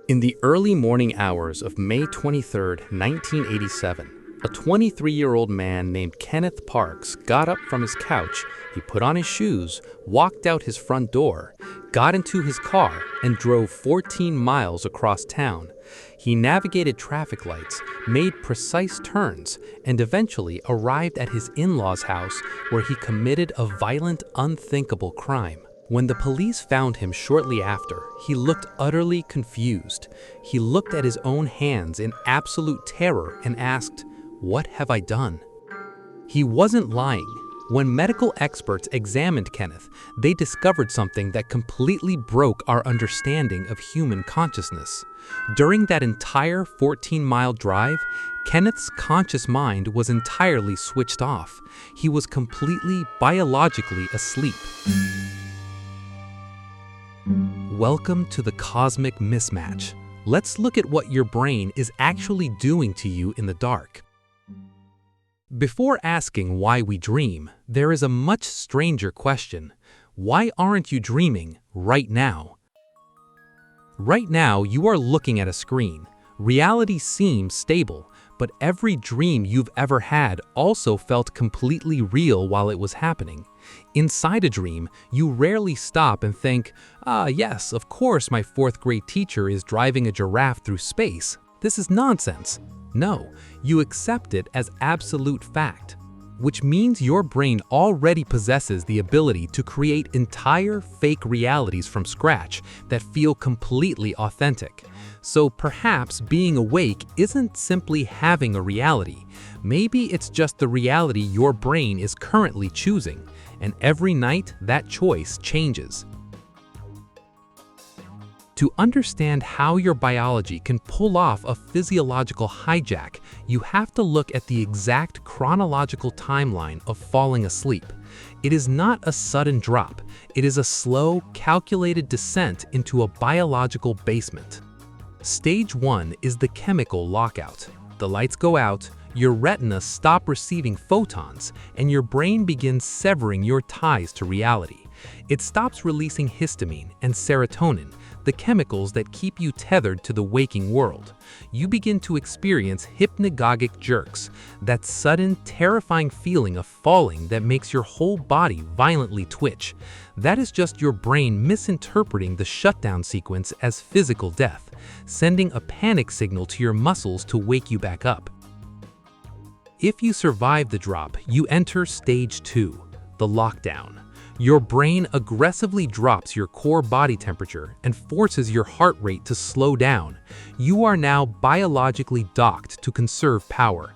In the early morning hours of May 23, 1987, a 23-year-old man named Kenneth Parks got up from his couch, he put on his shoes, walked out his front door, got into his car, and drove 14 miles across town. He navigated traffic lights, made precise turns, and eventually arrived at his in-laws' house where he committed a violent, unthinkable crime. When the police found him shortly after, he looked utterly confused. He looked at his own hands in absolute terror and asked, "What have I done?" He wasn't lying. When medical experts examined Kenneth, they discovered something that completely broke our understanding of human consciousness. During that entire 14-mile drive, Kenneth's conscious mind was entirely switched off. He was completely biologically asleep. Welcome to the Cosmic Mismatch. Let's look at what your brain is actually doing to you in the dark. Before asking why we dream, there is a much stranger question. Why aren't you dreaming right now? Right now, you are looking at a screen. Reality seems stable, but every dream you've ever had also felt completely real while it was happening. Inside a dream, you rarely stop and think, yes, of course my fourth-grade teacher is driving a giraffe through space. This is nonsense. No, you accept it as absolute fact, which means your brain already possesses the ability to create entire fake realities from scratch that feel completely authentic. So perhaps being awake isn't simply having a reality. Maybe it's just the reality your brain is currently choosing, and every night that choice changes. To understand how your biology can pull off a physiological hijack, you have to look at the exact chronological timeline of falling asleep. It is not a sudden drop. It is a slow, calculated descent into a biological basement. Stage 1 is the chemical lockout. The lights go out, your retina stops receiving photons, and your brain begins severing your ties to reality. It stops releasing histamine and serotonin, the chemicals that keep you tethered to the waking world. You begin to experience hypnagogic jerks, that sudden, terrifying feeling of falling that makes your whole body violently twitch. That is just your brain misinterpreting the shutdown sequence as physical death, sending a panic signal to your muscles to wake you back up. If you survive the drop, you enter stage 2, the lockdown. Your brain aggressively drops your core body temperature and forces your heart rate to slow down. You are now biologically docked to conserve power.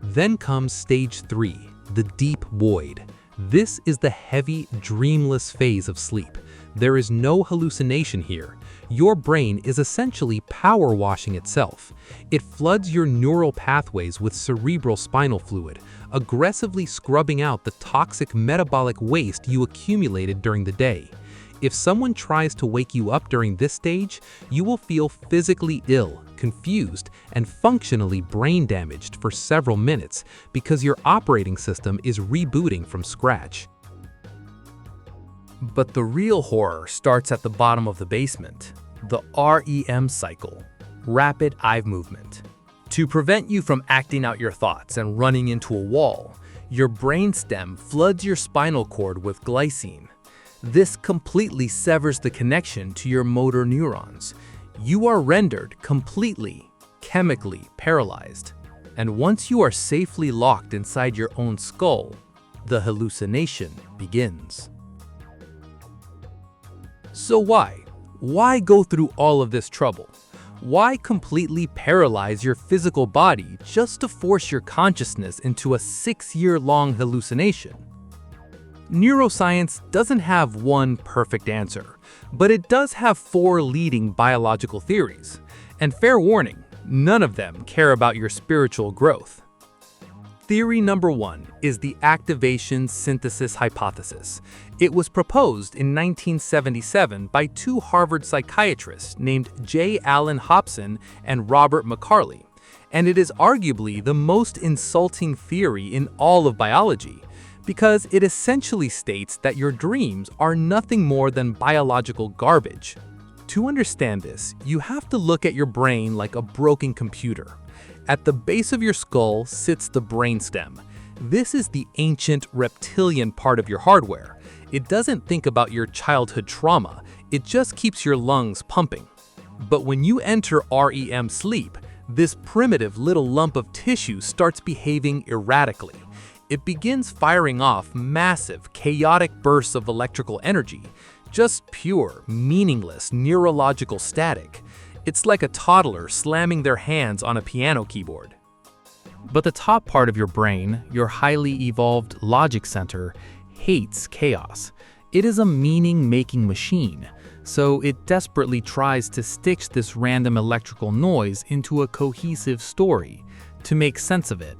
Then comes stage 3, the deep void. This is the heavy, dreamless phase of sleep. There is no hallucination here. Your brain is essentially power washing itself. It floods your neural pathways with cerebral spinal fluid, aggressively scrubbing out the toxic metabolic waste you accumulated during the day. If someone tries to wake you up during this stage, you will feel physically ill, confused, and functionally brain damaged for several minutes because your operating system is rebooting from scratch. But the real horror starts at the bottom of the basement, the REM cycle, rapid eye movement. To prevent you from acting out your thoughts and running into a wall, your brainstem floods your spinal cord with glycine. This completely severs the connection to your motor neurons. You are rendered completely, chemically paralyzed. And once you are safely locked inside your own skull, the hallucination begins. So why? Why go through all of this trouble? Why completely paralyze your physical body just to force your consciousness into a 6-year-long hallucination? Neuroscience doesn't have one perfect answer, but it does have 4 leading biological theories. And fair warning, none of them care about your spiritual growth. Theory number 1 is the activation synthesis hypothesis. It was proposed in 1977 by 2 Harvard psychiatrists named J. Allen Hobson and Robert McCarley, and it is arguably the most insulting theory in all of biology, because it essentially states that your dreams are nothing more than biological garbage. To understand this, you have to look at your brain like a broken computer. At the base of your skull sits the brainstem. This is the ancient reptilian part of your hardware. It doesn't think about your childhood trauma, it just keeps your lungs pumping. But when you enter REM sleep, this primitive little lump of tissue starts behaving erratically. It begins firing off massive, chaotic bursts of electrical energy, just pure, meaningless neurological static. It's like a toddler slamming their hands on a piano keyboard. But the top part of your brain, your highly evolved logic center, hates chaos. It is a meaning-making machine, so it desperately tries to stitch this random electrical noise into a cohesive story to make sense of it.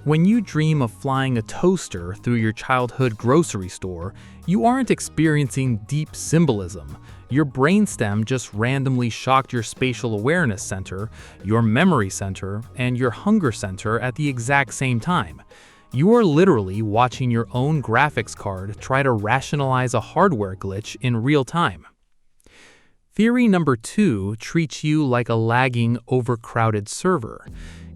When you dream of flying a toaster through your childhood grocery store, you aren't experiencing deep symbolism. Your brainstem just randomly shocked your spatial awareness center, your memory center, and your hunger center at the exact same time. You are literally watching your own graphics card try to rationalize a hardware glitch in real time. Theory number 2 treats you like a lagging, overcrowded server.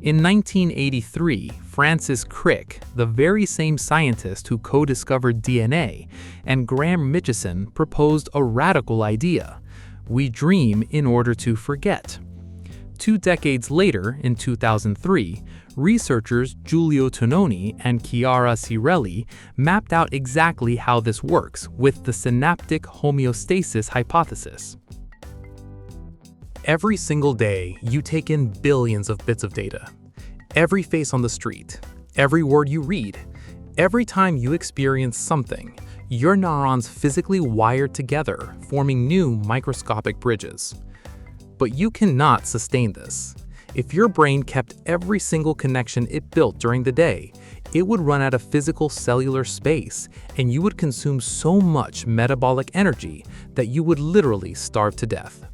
In 1983, Francis Crick, the very same scientist who co-discovered DNA, and Graham Mitchison proposed a radical idea. We dream in order to forget. 2 decades later, in 2003, researchers Giulio Tononi and Chiara Cirelli mapped out exactly how this works with the synaptic homeostasis hypothesis. Every single day, you take in billions of bits of data. Every face on the street, every word you read, every time you experience something, your neurons physically wire together, forming new microscopic bridges. But you cannot sustain this. If your brain kept every single connection it built during the day, it would run out of physical cellular space, and you would consume so much metabolic energy that you would literally starve to death.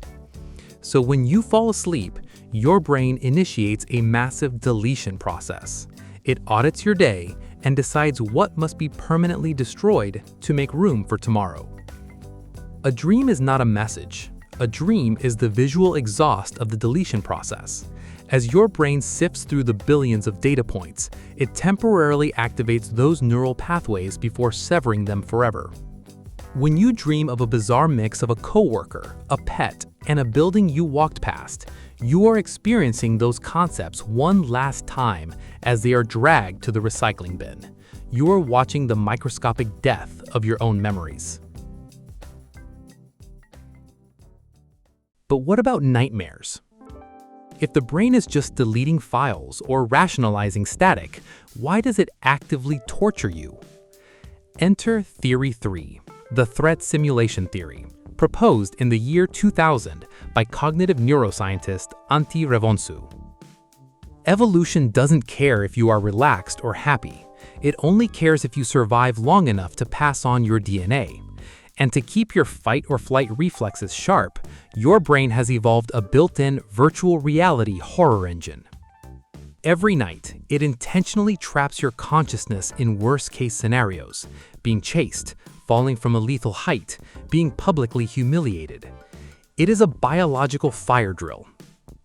So when you fall asleep, your brain initiates a massive deletion process. It audits your day and decides what must be permanently destroyed to make room for tomorrow. A dream is not a message. A dream is the visual exhaust of the deletion process. As your brain sifts through the billions of data points, it temporarily activates those neural pathways before severing them forever. When you dream of a bizarre mix of a coworker, a pet, and a building you walked past, you are experiencing those concepts one last time as they are dragged to the recycling bin. You are watching the microscopic death of your own memories. But what about nightmares? If the brain is just deleting files or rationalizing static, why does it actively torture you? Enter Theory 3, the threat simulation theory, proposed in the year 2000 by cognitive neuroscientist Antti Revonsu. Evolution doesn't care if you are relaxed or happy. It only cares if you survive long enough to pass on your DNA. And to keep your fight or flight reflexes sharp, your brain has evolved a built-in virtual reality horror engine. Every night, it intentionally traps your consciousness in worst-case scenarios, being chased, falling from a lethal height, being publicly humiliated. It is a biological fire drill.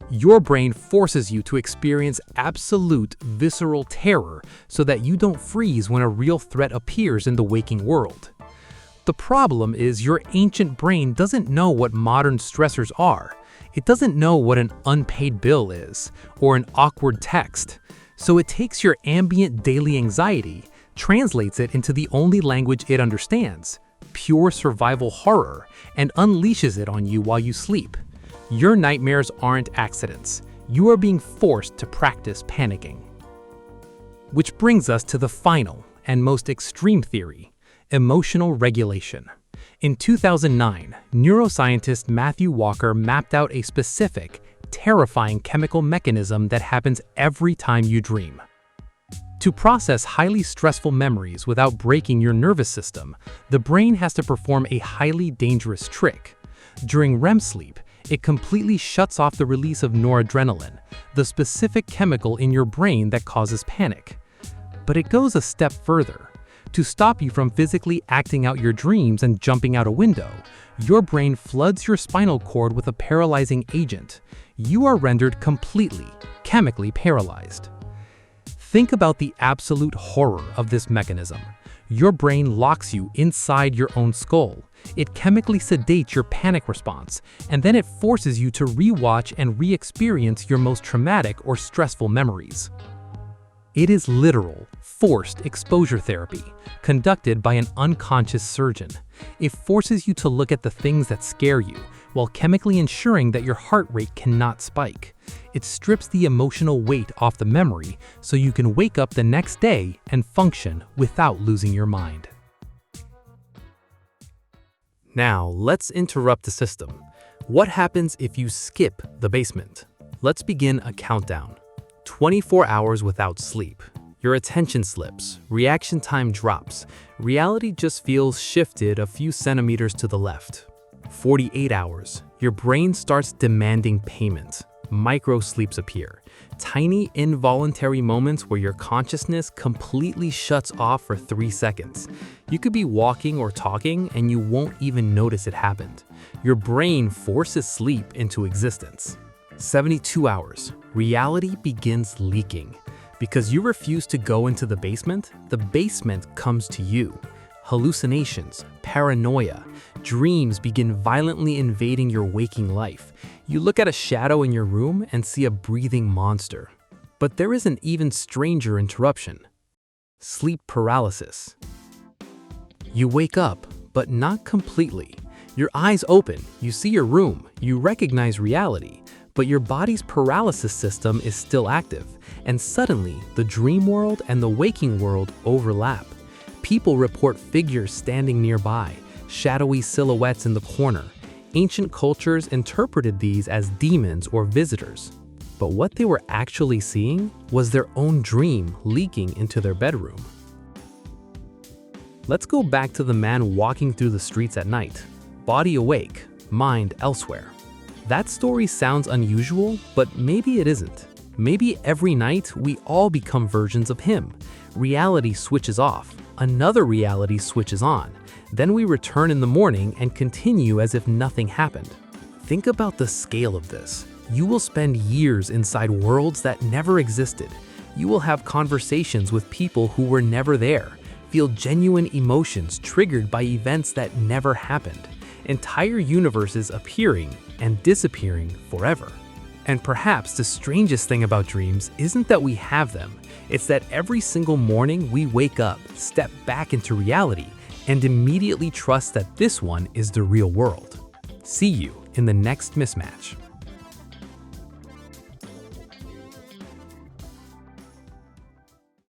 Your brain forces you to experience absolute visceral terror so that you don't freeze when a real threat appears in the waking world. The problem is your ancient brain doesn't know what modern stressors are. It doesn't know what an unpaid bill is, or an awkward text. So it takes your ambient daily anxiety, translates it into the only language it understands, pure survival horror, and unleashes it on you while you sleep. Your nightmares aren't accidents. You are being forced to practice panicking. Which brings us to the final and most extreme theory, emotional regulation. In 2009, neuroscientist Matthew Walker mapped out a specific, terrifying chemical mechanism that happens every time you dream. To process highly stressful memories without breaking your nervous system, the brain has to perform a highly dangerous trick. During REM sleep, it completely shuts off the release of noradrenaline, the specific chemical in your brain that causes panic. But it goes a step further. to stop you from physically acting out your dreams and jumping out a window. Your brain floods your spinal cord with a paralyzing agent. You are rendered completely, chemically paralyzed. Think about the absolute horror of this mechanism. Your brain locks you inside your own skull. It chemically sedates your panic response, and then it forces you to rewatch and re-experience your most traumatic or stressful memories. It is literal, forced exposure therapy, conducted by an unconscious surgeon. It forces you to look at the things that scare you, while chemically ensuring that your heart rate cannot spike. It strips the emotional weight off the memory so you can wake up the next day and function without losing your mind. Now, let's interrupt the system. What happens if you skip the basement? Let's begin a countdown. 24 hours without sleep. Your attention slips, reaction time drops, reality just feels shifted a few centimeters to the left. 48 hours. Your brain starts demanding payment. Micro sleeps appear. Tiny involuntary moments where your consciousness completely shuts off for 3 seconds. You could be walking or talking and you won't even notice it happened. Your brain forces sleep into existence. 72 hours. Reality begins leaking. Because you refuse to go into the basement comes to you. Hallucinations, paranoia, dreams begin violently invading your waking life. You look at a shadow in your room and see a breathing monster. But there is an even stranger interruption. Sleep paralysis. You wake up, but not completely. Your eyes open, you see your room, you recognize reality, but your body's paralysis system is still active, and suddenly the dream world and the waking world overlap. People report figures standing nearby, shadowy silhouettes in the corner. Ancient cultures interpreted these as demons or visitors. But what they were actually seeing was their own dream leaking into their bedroom. Let's go back to the man walking through the streets at night. Body awake, mind elsewhere. That story sounds unusual, but maybe it isn't. Maybe every night we all become versions of him. Reality switches off. Another reality switches on. Then we return in the morning and continue as if nothing happened. Think about the scale of this. You will spend years inside worlds that never existed. You will have conversations with people who were never there, feel genuine emotions triggered by events that never happened. Entire universes appearing and disappearing forever. And perhaps the strangest thing about dreams isn't that we have them. It's that every single morning we wake up, step back into reality, and immediately trust that this one is the real world. See you in the next mismatch.